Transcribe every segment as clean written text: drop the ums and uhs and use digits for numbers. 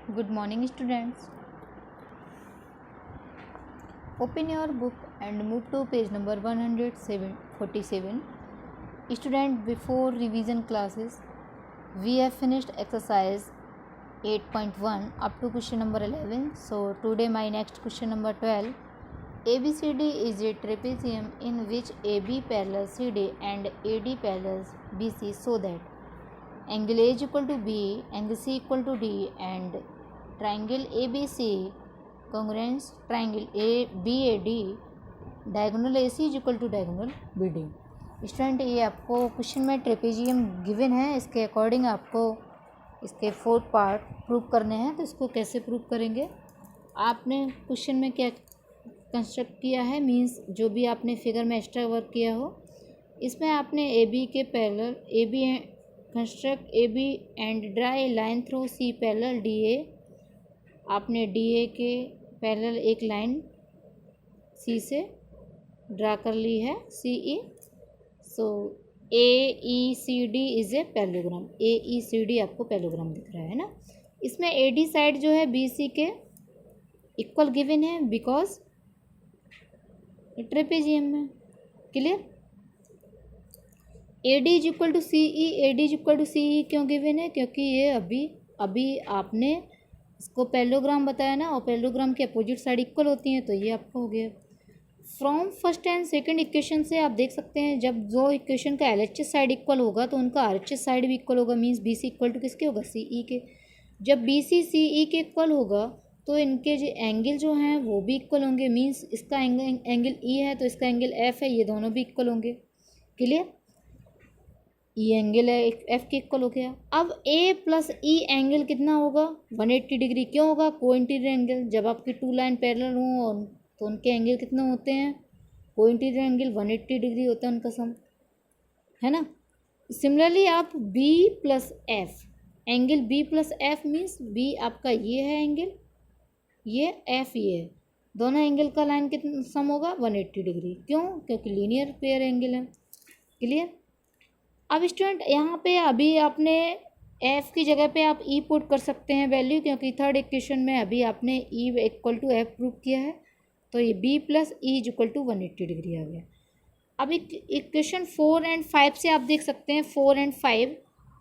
Good morning, students. Open your book and move to page number 147. Student, before revision classes, we have finished exercise 8.1 up to question number 11. So, today my next question number 12. ABCD is a trapezium in which AB parallels CD and AD parallels BC so that angle A is equal to B, angle C equal to D, and triangle ABC congruence triangle ABAD diagonal AC is equal to diagonal BD। Student, ये आपको question में trapezium given है, इसके according आपको इसके fourth part prove करने हैं। तो इसको कैसे प्रूव करेंगे? आपने क्वेश्चन में क्या कंस्ट्रक्ट किया है, मींस जो भी आपने फिगर में एक्स्ट्रा वर्क किया हो, इसमें आपने ए बी के parallel A B construct A B and draw line through C parallel D A. आपने डी ए के पैरेलल एक लाइन सी से ड्रा कर ली है, C E. So A E C D is a parallelogram. A E C D आपको parallelogram दिख रहा है ना। इसमें ए डी साइड जो है बी सी के इक्वल गिवन है बिकॉज ट्रेपेजियम में। Clear? A D is equal to C E, A D is equal to C E क्यों गिवन है? क्योंकि ये अभी आपने इसको पैरेललोग्राम बताया ना, और पैरेललोग्राम की अपोजिट साइड इक्वल होती हैं, तो ये आपको हो गया। From first and second equation से आप देख सकते हैं, जब दो इक्वेशन का L H S side equal होगा तो उनका आर एच एस साइड भी इक्वल होगा। Means B C equal to किसके होगा? सी ई के। जब बी सी सी ई के इक्वल होगा तो इनके जो एंगल जो हैं वो भी इक्वल होंगे। मीन्स इसका एंगल ई है तो इसका एंगल एफ है, ये दोनों भी इक्वल होंगे। क्लियर? ई एंगल है एफ के इक्वल हो गया। अब ए प्लस ई एंगल कितना होगा? 180 डिग्री। क्यों होगा? को इंटीरियर एंगल। जब आपकी टू लाइन पैरेलल हों तो उनके एंगल कितने होते हैं? को इंटीरियर एंगल 180 डिग्री होता है उनका सम, है ना। सिमिलरली आप B plus F angle B plus F means B आपका ये है एंगल, ये एफ ये है, दोनों एंगल का लाइन कितना सम होगा? 180 डिग्री। क्यों? क्योंकि लीनियर पेयर एंगल है। क्लियर? अब स्टूडेंट यहाँ पे अभी आपने एफ की जगह पे आप ई पुट कर सकते हैं वैल्यू, क्योंकि थर्ड इक्वेशन में अभी आपने E equal to F prove किया है, तो ये B plus E is equal to 180 degree आ गया। अब इक्वेशन 4 एंड 5 से आप देख सकते हैं, 4 एंड 5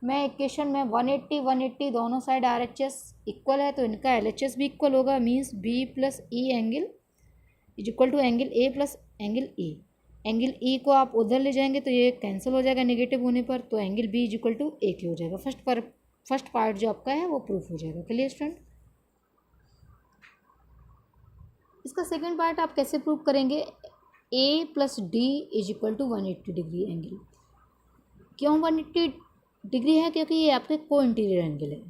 में इक्वेशन में 180 दोनों side R H S equal है, तो इनका एल एच एस भी इक्वल होगा। Means B plus E angle is equal to angle A plus angle E. Angle E को आप उधर ले जाएंगे तो ये कैंसिल हो जाएगा नेगेटिव होने पर, तो angle B is equal to A के हो जाएगा। फर्स्ट पार्ट जो आपका है वो प्रूफ हो जाएगा। Clear student? इसका सेकंड पार्ट आप कैसे प्रूव करेंगे? A plus D is equal to 180 degree angle. क्यों 180 डिग्री है? क्योंकि ये आपके को इंटीरियर एंगल है।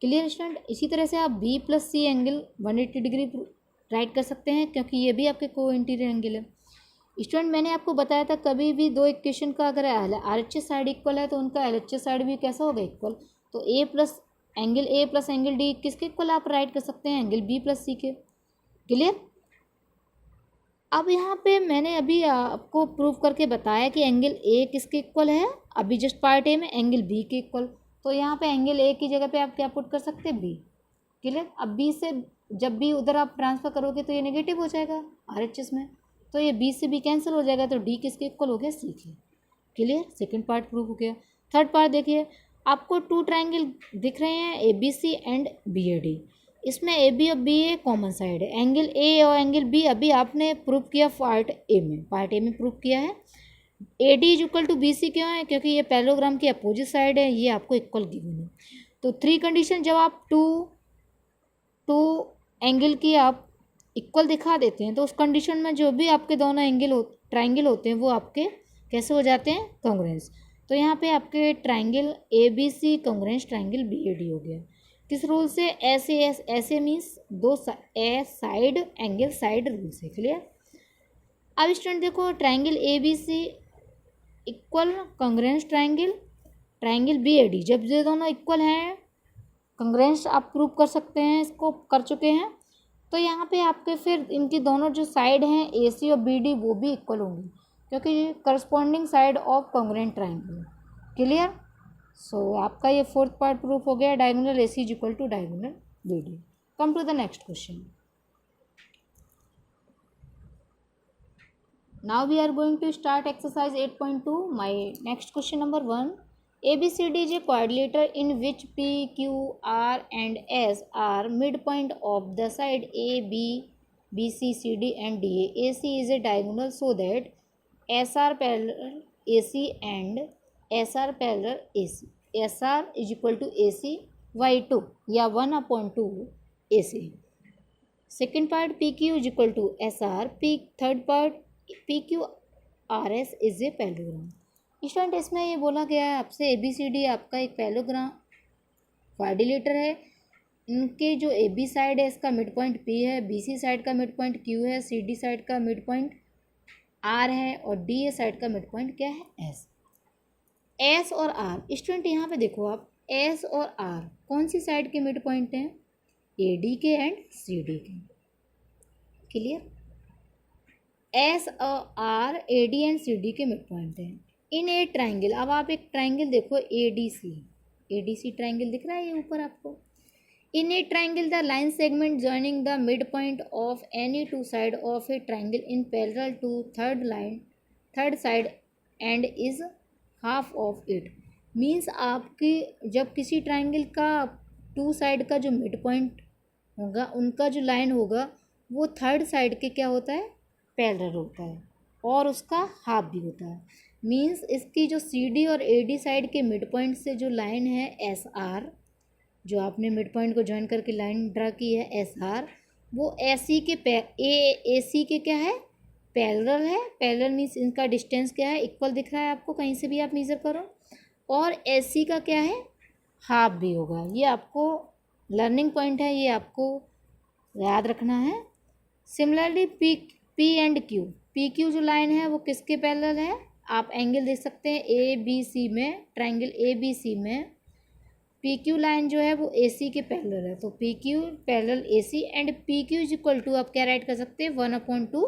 Clear student? इसी तरह से आप B plus C angle 180 degree write कर सकते हैं, क्योंकि ये भी आपके को इंटीरियर एंगल है। स्टूडेंट, मैंने आपको बताया था कभी भी दो इक्वेशन का अगर are H S side equal है तो उनका एल एच एस साइड भी कैसा होगा? इक्वल। तो ए प्लस एंगल डी किसके इक्वल आप राइट कर सकते हैं? एंगल बी प्लस सी के। क्लियर? अब यहाँ पे मैंने अभी आपको प्रूव करके बताया कि एंगल ए किसके इक्वल है, अभी जस्ट पार्ट ए में एंगल बी के इक्वल। तो यहाँ पे एंगल ए की जगह पे आप क्या पुट कर सकते हैं? बी। क्लियर? अब बी से जब भी उधर आप ट्रांसफ़र करोगे तो ये नेगेटिव हो जाएगा आर एच एस में, तो ये बी से बी कैंसिल हो जाएगा, तो डी किसके इक्वल हो गया? सी के। क्लियर? सेकंड पार्ट प्रूव हो गया। थर्ड पार्ट देखिए, आपको टू ट्राइंगल दिख रहे हैं A B C and B A D. इसमें ए बी और बी ए कॉमन साइड है। एंगल ए और एंगल बी अभी आपने प्रूव किया पार्ट ए में प्रूव किया है। A D is equal to B C क्यों है? क्योंकि ये पैरेललोग्राम की अपोजिट साइड है, ये आपको इक्वल गिवन है। तो थ्री कंडीशन जब आप टू एंगल की आप इक्वल दिखा देते हैं तो उस कंडीशन में जो भी आपके दोनों ट्राइंगल होते हैं वो आपके कैसे हो जाते हैं? कॉन्ग्रुएंस। तो यहाँ पे आपके triangle A B C congruence triangle B A D हो गया। किस रूल से? ऐसे मीन्स दो साइड एंगल साइड रूल से। क्लियर? अब स्टूडेंट देखो, triangle A B C equal congruence triangle B A D, जब ये दोनों इक्वल हैं कॉन्ग्रुएंस आप प्रूव कर सकते हैं, इसको कर चुके हैं। तो यहाँ पे आपके फिर इनकी दोनों जो साइड हैं ए सी और बी डी वो भी इक्वल होंगी, क्योंकि corresponding side of congruent triangle. Clear? So आपका ये फोर्थ पार्ट प्रूफ हो गया। Diagonal A C is equal to diagonal BD. Come to the next question. Now we are going to start exercise 8.2. My next question number 1. ABCD is a quadrilateral in which P, Q, R and S are midpoint of the side A, B, BC, CD and DA. AC is a diagonal so that SR parallel AC and SR parallel AC. SR is equal to AC by 2 या 1/2 AC. Second part PQ is equal to SR. Third part PQRS is a parallelogram. Student इसमें ये बोला गया है आपसे ABCD आपका एक parallelogram quadrilateral है. इनके जो AB साइड है इसका मिड पॉइंट P है, BC साइड का मिड पॉइंट Q है, CD साइड का मिड पॉइंट R है और DA साइड का मिड पॉइंट क्या है S. S और R स्टूडेंट यहाँ पे देखो आप S और R कौन सी साइड के मिड पॉइंट हैं? AD के एंड CD के. क्लियर? एस और R A D and C D के मिड पॉइंट हैं इन ए ट्राइंगल. अब आप एक ट्राइंगल देखो ए डी सी ट्राइंगल दिख रहा है ये ऊपर आपको. In a triangle the line segment joining the mid point of any two side of a triangle in parallel to third side and is half of it. Means आपकी जब किसी triangle का टू साइड का जो mid point होगा उनका जो line होगा वो थर्ड साइड के क्या होता है? पैरेलल होता है और उसका हाफ भी होता है. मींस इसकी जो सी डी और ए डी साइड के मिड पॉइंट से जो लाइन है एस आर, जो आपने मिड पॉइंट को ज्वाइन करके लाइन ड्रा की है एस आर, वो ए सी के ए सी के क्या है? पैरेलल है. पैरेलल मीन्स इनका डिस्टेंस क्या है? इक्वल दिख रहा है आपको, कहीं से भी आप मेजर करो. और ए सी का क्या है? हाफ भी होगा. ये आपको लर्निंग पॉइंट है, ये आपको याद रखना है. Similarly P and Q, P Q जो लाइन है वो किसके पैरेलल है? आप एंगल देख सकते हैं ए बी सी में, ट्राइंगल ए बी सी में पी क्यू लाइन जो है वो ए सी के पैरेलल है. तो P Q parallel A C and P Q is equal to आप क्या राइट कर सकते हैं? 1/2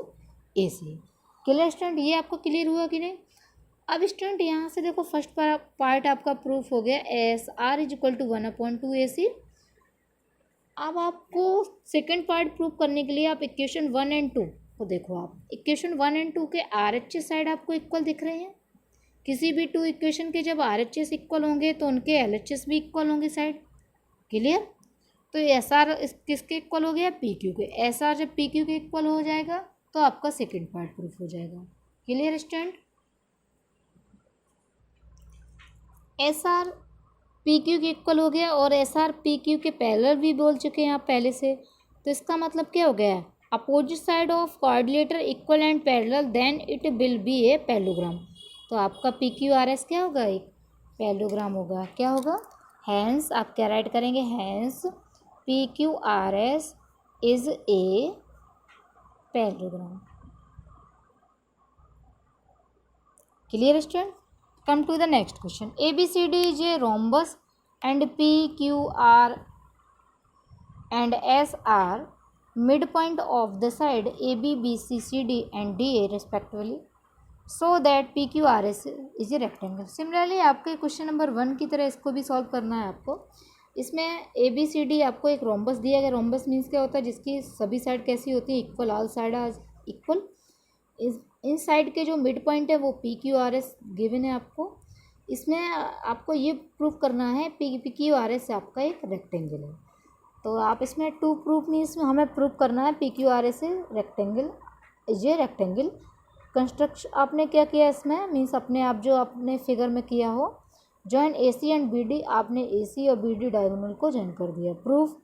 ए सी. Clear student? ये आपको क्लियर हुआ कि नहीं? अब स्टूडेंट यहाँ से देखो फर्स्ट पार्ट आपका प्रूफ हो गया S R is equal to 1/2 A C. अब आपको सेकेंड पार्ट प्रूफ करने के लिए आप इक्वेशन 1 एंड 2 को देखो. आप इक्वेशन 1 एंड 2 के आर एच एस साइड आपको इक्वल दिख रहे हैं. किसी भी टू इक्वेशन के जब आर एच एस इक्वल होंगे तो उनके एल एच एस भी इक्वल होंगे साइड. क्लियर? तो एस आर किसके इक्वल हो गया? पी क्यू के. एस आर जब पी क्यू के इक्वल हो जाएगा तो आपका सेकेंड पार्ट प्रूफ हो जाएगा. Clear student? S R P Q के इक्वल हो गया और एस आर पी क्यू के पैरेलल भी बोल चुके हैं आप पहले से. तो इसका मतलब क्या हो गया? Opposite side of quadrilateral equal and parallel then it will be a parallelogram. तो आपका पी क्यू आर एस क्या होगा? एक पैरेललोग्राम होगा. क्या होगा? हैंस आप क्या राइट करेंगे? Hence P Q R S is a parallelogram. Clear student? Come to the next question. ABCD is a rhombus and PQR and S are midpoint of the side AB, BC, CD and DA respectively, so that PQRS is a rectangle. Similarly आपके question number 1 की तरह इसको भी solve करना है आपको. इसमें ABCD आपको एक रोम्बस दिया गया. रोम्बस मीन्स क्या होता है? जिसकी सभी साइड कैसी होती है? Equal. All side are equal. इन साइड के जो मिड पॉइंट है वो P Q R S given है आपको. इसमें आपको ये प्रूफ करना है पी क्यू आर एस आपका एक रेक्टेंगल है. तो आप इसमें टू प्रूफ मीन्स हमें प्रूफ करना है P Q R S rectangle ये रेक्टेंगल. कंस्ट्रक्शन आपने क्या किया इसमें मीन्स अपने आप जो आपने फिगर में किया हो join A C and B D, आपने ए सी और बी डी डायगोनल को जॉइन कर दिया. प्रूफ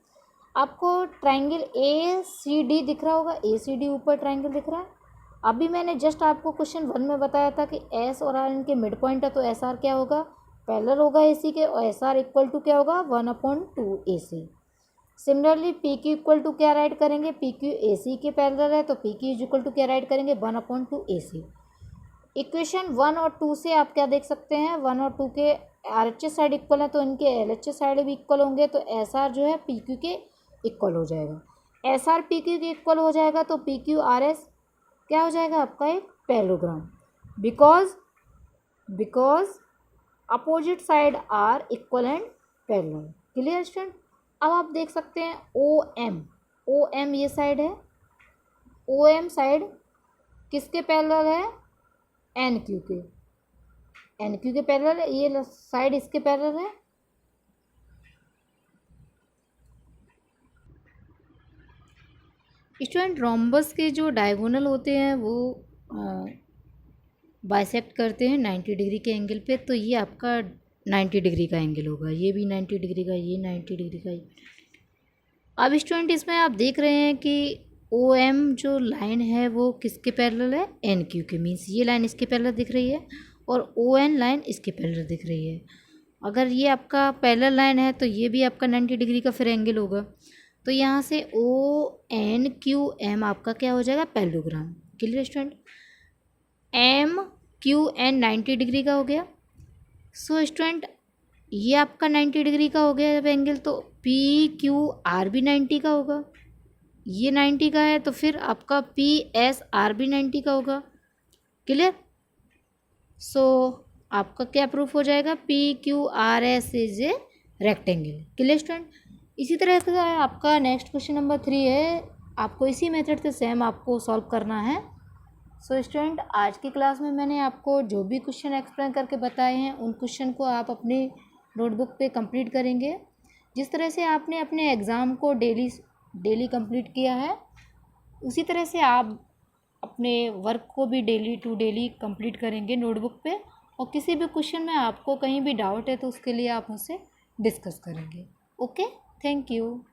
आपको ट्राइंगल ए सी डी दिख रहा होगा. ए सी डी ऊपर ट्राइंगल दिख रहा है. अभी मैंने जस्ट आपको क्वेश्चन 1 में बताया था कि एस और आर इनके मिड पॉइंट है. तो एस आर क्या होगा? पैरेलल होगा ए सी के और एस आर इक्वल टू क्या होगा? 1/2 A C. Similarly P Q equal to क्या राइट करेंगे? पी क्यू ए सी के पैरेलल है तो P Q is equal to क्या राइट करेंगे? 1/2 ए सी. इक्वेशन 1 और 2 से आप क्या देख सकते हैं? 1 और 2 के are H S side equal है तो इनके एल एच एस साइड भी इक्वल होंगे. तो एस आर जो है पी क्यू के इक्वल हो जाएगा. एस आर पी क्यू के इक्वल हो जाएगा तो पी क्यू आर एस क्या हो जाएगा? आपका एक parallelogram. Because opposite side are equal and parallel. Clear student? अब आप देख सकते हैं ओ एम ये साइड है, ओ एम साइड किसके पैरेलल है, एन क्यू के पैरेलल है, ये साइड इसके पैरेलल है। स्टूडेंट रोम्बस के जो डायगोनल होते हैं वो बाइसेक्ट करते हैं 90 डिग्री के एंगल पे, तो ये आपका 90 डिग्री का एंगल होगा, ये भी 90 डिग्री का, ये 90 डिग्री का। अब स्टूडेंट इसमें आप देख रहे हैं कि ओ एम जो लाइन है वो किसके पैरेलल है, एन क्यू के, मीन्स ये लाइन इसके पैरेलल दिख रही है और ओ एन लाइन इसके पैरेलल दिख रही है। अगर ये आपका पैरेलल लाइन है तो ये भी आपका 90 डिग्री का फिर एंगल होगा। तो यहाँ से ओ एन क्यू एम आपका क्या हो जाएगा, parallelogram. Clear student, M Q N 90 degree का हो गया। सो स्टूडेंट ये आपका 90 डिग्री का हो गया जब एंगल, तो पी क्यू आर भी 90 का होगा, ये 90 का है तो फिर आपका पी एस आर भी 90 का होगा। क्लियर, सो आपका क्या प्रूफ हो जाएगा, P Q R S is a rectangle. Clear student, इसी तरह से आपका नेक्स्ट क्वेश्चन नंबर 3 है, आपको इसी मेथड से सेम आपको सॉल्व करना है। सो स्टूडेंट आज की क्लास में मैंने आपको जो भी क्वेश्चन एक्सप्लेन करके बताए हैं उन क्वेश्चन को आप अपनी नोटबुक पे कंप्लीट करेंगे। जिस तरह से आपने अपने एग्ज़ाम को डेली कंप्लीट किया है, उसी तरह से आप अपने वर्क को भी डेली टू डेली कंप्लीट करेंगे नोटबुक पे। और किसी भी क्वेश्चन में आपको कहीं भी डाउट है तो उसके लिए आप मुझसे डिस्कस करेंगे। Okay, thank you.